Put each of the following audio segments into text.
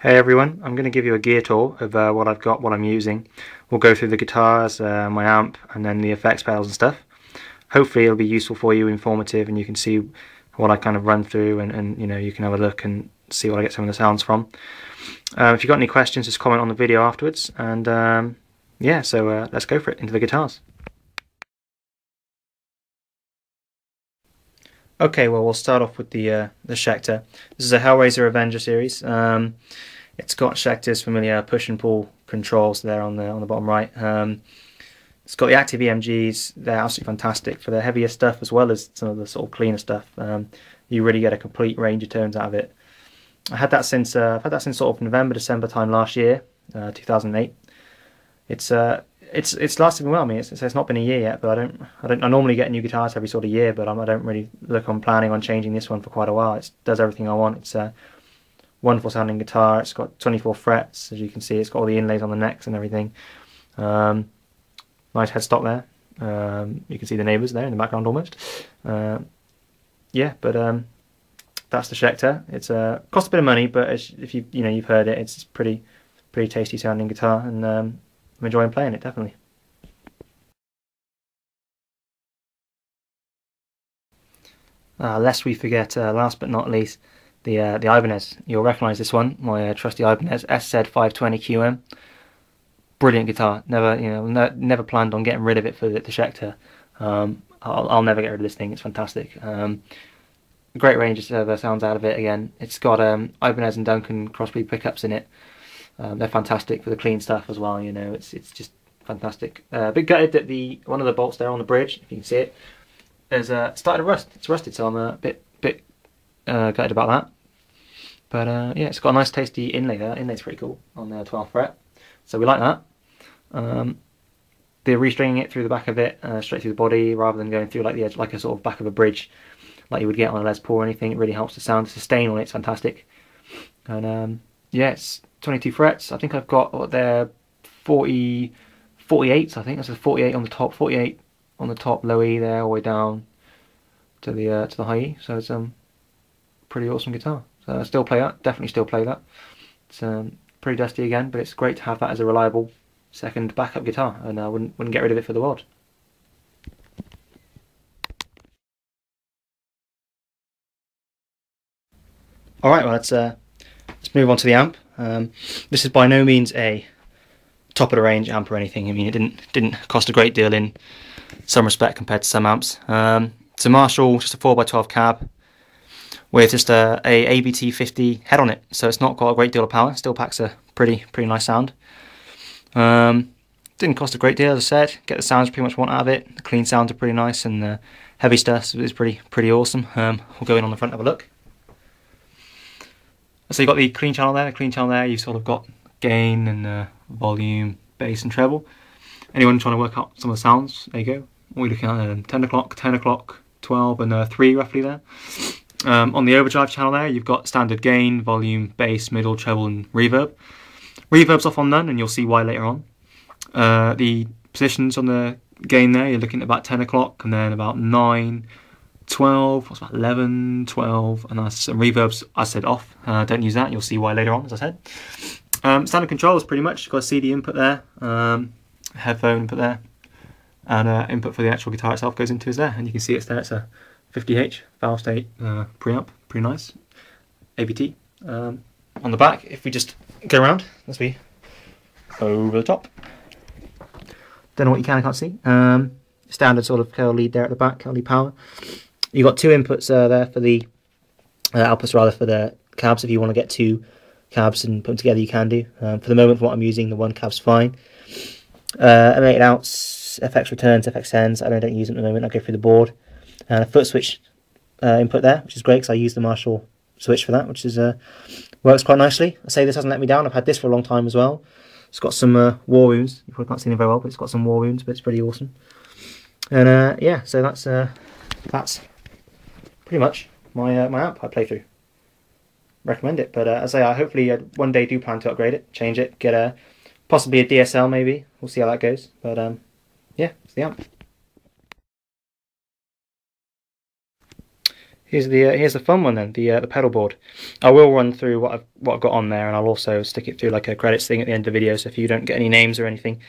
Hey everyone, I'm going to give you a gear tour of what I've got, what I'm using. We'll go through the guitars, my amp, and then the effects pedals and stuff. Hopefully it'll be useful for you, informative, and you can see what I kind of run through, and you know, you can have a look and see what I get some of the sounds from. If you've got any questions, just comment on the video afterwards, and yeah, so let's go for it, into the guitars. Okay, well we'll start off with the Schecter. This is a Hellraiser Avenger series. It's got Schecter's familiar push and pull controls there on the bottom right. It's got the active EMGs. They're absolutely fantastic for the heavier stuff as well as some of the sort of cleaner stuff. You really get a complete range of tones out of it. I've had that since sort of November, December time last year, 2008. It's lasted me well. I mean, it's not been a year yet, but I normally get new guitars every sort of year, but I don't really look on planning on changing this one for quite a while. It does everything I want. It's a wonderful sounding guitar. It's got 24 frets, as you can see. It's got all the inlays on the necks and everything. Nice headstock there. You can see the neighbours there in the background almost. Yeah, but that's the Schecter. It's cost a bit of money, but if you've heard it, it's pretty tasty sounding guitar, and I'm enjoying playing it, definitely. Lest we forget, last but not least, the Ibanez. You'll recognise this one, my trusty Ibanez SZ520QM. Brilliant guitar. Never planned on getting rid of it for the Schecter. I'll never get rid of this thing. It's fantastic. Great range of sounds out of it. Again, it's got Ibanez and Duncan crossbreed pickups in it. They're fantastic for the clean stuff as well. You know, it's just fantastic. Bit gutted that one of the bolts there on the bridge, if you can see it, is started to rust. It's rusted, so I'm a bit gutted about that. But yeah, it's got a nice tasty inlay there. Inlay's pretty cool on the 12th fret, so we like that. They're restringing it through the back of it, straight through the body, rather than going through like the edge, like a sort of back of a bridge, like you would get on a Les Paul or anything. It really helps the sound. The sustain on it's fantastic. And yeah, it's 22 frets. I think I've got what they're 48s. I think that's a 48 on the top, 48 on the top, low E there, all the way down to the high E. So it's pretty awesome guitar. So I still play that. Definitely still play that. It's pretty dusty again, but it's great to have that as a reliable second backup guitar, and I wouldn't get rid of it for the world. All right, well let's move on to the amp. This is by no means a top of the range amp or anything. I mean, it didn't cost a great deal in some respect compared to some amps. It's a Marshall, just a 4x12 cab with just a ABT 50 head on it, so it's not got a great deal of power. Still packs a pretty nice sound. Didn't cost a great deal, as I said. Get the sounds pretty much want out of it. The clean sounds are pretty nice, and the heavy stuff is pretty awesome. We'll go in on the front and have a look. So you've got the clean channel there. The clean channel there, you've sort of got gain and volume, bass and treble. Anyone trying to work out some of the sounds, there you go. What are we looking at? 10 o'clock, 10 o'clock, 12 and 3 roughly there. On the overdrive channel there, you've got standard gain, volume, bass, middle, treble and reverb. Reverb's off on none, and you'll see why later on. The positions on the gain there, you're looking at about 10 o'clock, and then about 9, 12, what's about 11, 12, and that's some reverbs I said off. Don't use that, you'll see why later on, as I said. Standard controls pretty much. You've got a CD input there, headphone input there, and input for the actual guitar itself goes into is there, and you can see it's there. It's a 50H valve state preamp, pretty nice. ABT. On the back, if we just go around, let's be over the top. Don't know what you can and can't see. Standard sort of curl lead there at the back, curl lead power. You've got two inputs there for the outputs rather for the cabs. If you want to get two cabs and put them together, you can do. For the moment, for what I'm using, the one cab's fine. M8 outs, FX returns, FX sends. I don't use them at the moment. I go through the board. And a foot switch input there, which is great because I use the Marshall switch for that, which is works quite nicely. I say this hasn't let me down. I've had this for a long time as well. It's got some war wounds. You probably can't see them very well, but it's got some war wounds, but it's pretty awesome. And yeah, so that's pretty much my my amp I play through. Recommend it, but as I say, I hopefully one day do plan to upgrade it, change it, get possibly a DSL maybe. We'll see how that goes. But yeah, it's the amp. here's the fun one then, the pedal board. I will run through what I've got on there, and I'll also stick it through like a credits thing at the end of the video, so if you don't get any names or anything,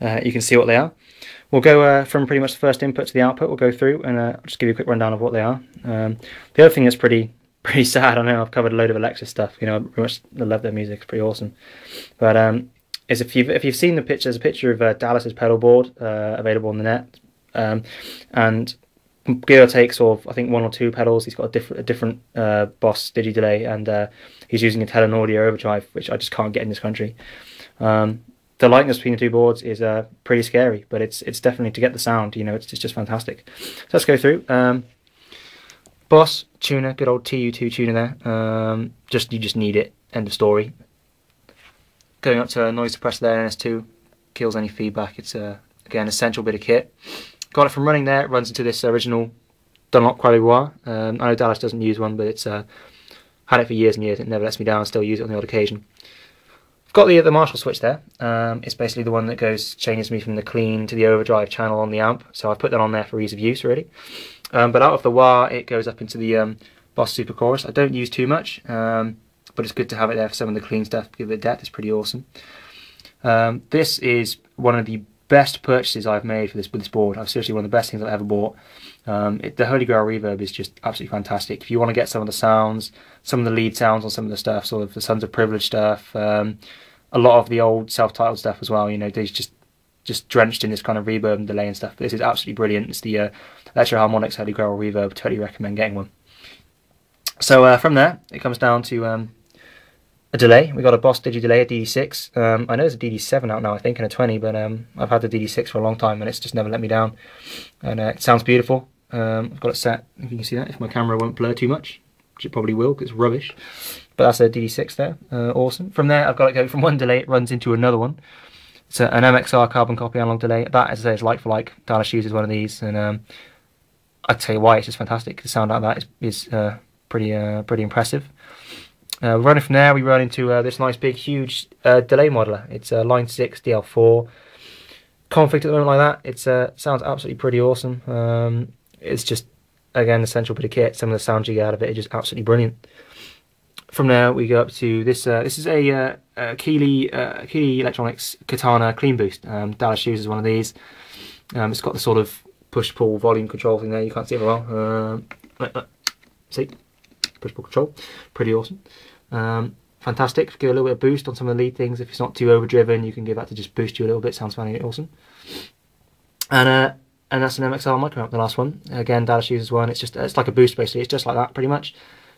you can see what they are. We'll go from pretty much the first input to the output. We'll go through and I'll just give you a quick rundown of what they are. The other thing that's pretty sad, I know I've covered a load of Alexa stuff. You know, pretty much I love their music. It's pretty awesome. But is if you've seen the picture, there's a picture of Dallas's pedal board available on the net, and Geo takes sort of I think 1 or 2 pedals. He's got a different Boss digi delay, and he's using a Telon Audio overdrive, which I just can't get in this country. The likeness between the two boards is pretty scary, but it's definitely, to get the sound, you know, it's just fantastic. So let's go through. Boss tuner, good old TU2 tuner there. You just need it. End of story. Going up to a noise suppressor there, NS2, kills any feedback. It's again, essential bit of kit. Got it from running there. It runs into this original Dunlop Croix de Bois. I know Dallas doesn't use one, but it's had it for years and years. It never lets me down. I still use it on the odd occasion. I've got the Marshall switch there. It's basically the one that changes me from the clean to the overdrive channel on the amp. So I've put that on there for ease of use, really. But out of the wah, it goes up into the Boss Super Chorus. I don't use too much, but it's good to have it there for some of the clean stuff. Give it depth. It's pretty awesome. This is one of the best purchases I've made for this board. I've seriously one of the best things I've ever bought. The Holy Grail reverb is just absolutely fantastic. If you want to get some of the sounds, some of the lead sounds on some of the stuff, sort of the Sons of Privilege stuff, a lot of the old self-titled stuff as well. You know, they're just drenched in this kind of reverb and delay and stuff. But this is absolutely brilliant. It's the Electro Harmonix Holy Grail reverb. Totally recommend getting one. So from there, it comes down to a delay. We got a Boss Digi delay, a DD6. I know there's a DD7 out now, I think, and a 20, but I've had the DD6 for a long time, and it's just never let me down. And it sounds beautiful. I've got it set, if you can see that, if my camera won't blur too much, which it probably will, because it's rubbish. But that's a DD6 there. Awesome. From there, I've got it going from one delay, it runs into another one. It's an MXR carbon copy analog delay. That, as I say, is like for like. Dallas uses one of these, and I'd tell you why, it's just fantastic. The sound out of that is pretty impressive. Running from there, we run into this nice big huge delay modeler. It's a Line 6 DL4 configured at the moment like that. It sounds absolutely pretty awesome. It's just, again, essential bit of kit. Some of the sounds you get out of it are just absolutely brilliant. From there, we go up to this. This is a Keeley Electronics Katana Clean Boost. Dallas uses one of these. It's got the sort of push-pull volume control thing there. You can't see it very well. See? Push-pull control. Pretty awesome. Fantastic. Give a little bit of boost on some of the lead things. If it's not too overdriven, you can give that to just boost you a little bit. Sounds funny, awesome. And that's an MXR micro amp, the last one. Again, Dallas uses one. It's like a boost basically. It's just like that pretty much.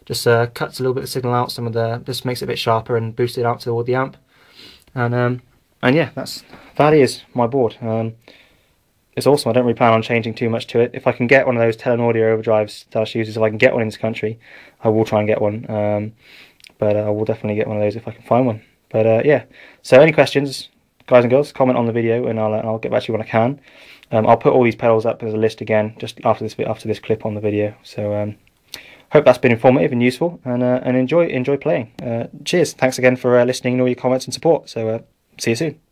Just cuts a little bit of signal out. Just makes it a bit sharper and boosts it out toward the amp. And yeah, that is my board. It's awesome. I don't really plan on changing too much to it. If I can get one of those Telon Audio overdrives Dallas uses, if I can get one in this country, I will try and get one. But I will definitely get one of those if I can find one. But yeah, so any questions, guys and girls, comment on the video and I'll get back to you when I can. I'll put all these pedals up as a list again just after this clip on the video. So hope that's been informative and useful, and enjoy playing. Cheers. Thanks again for listening and all your comments and support. So see you soon.